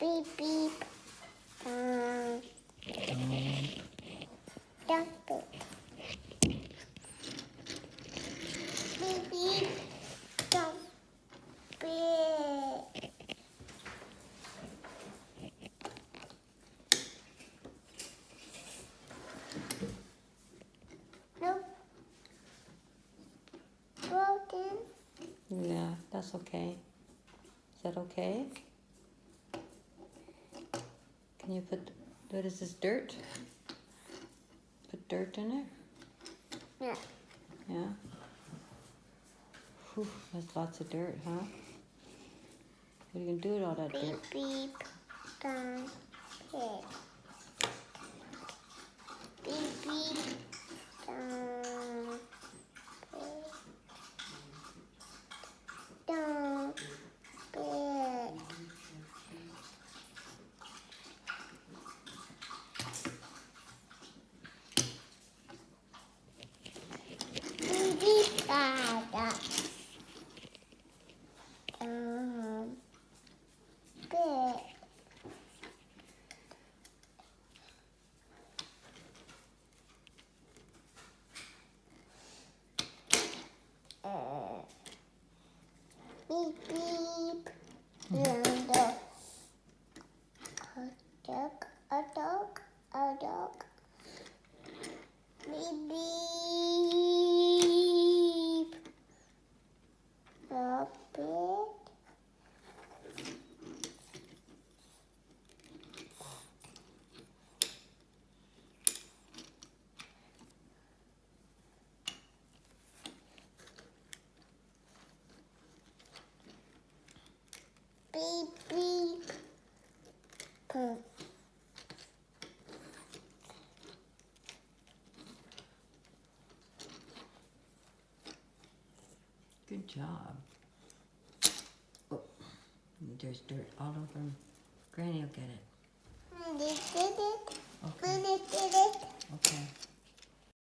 Beep, beep. Dump it. Beep, beep. Dump it. Nope. Broken. Yeah, that's okay. Is that okay? Can you put, what is this, dirt? Put dirt in it? Yeah. Yeah? Whew, that's lots of dirt, huh? What are you going to do with all that Beep, dirt? beep. Dump it. Beep, beep. Dump it. Dump it. Beep, beep. Dump it. Beep, beep. And a dog. Beep, beep. Stop it. Beep, beep. Poof. Good job. Oh, there's dirt all over him. Granny will get it. They did it. Okay. They did it. Okay.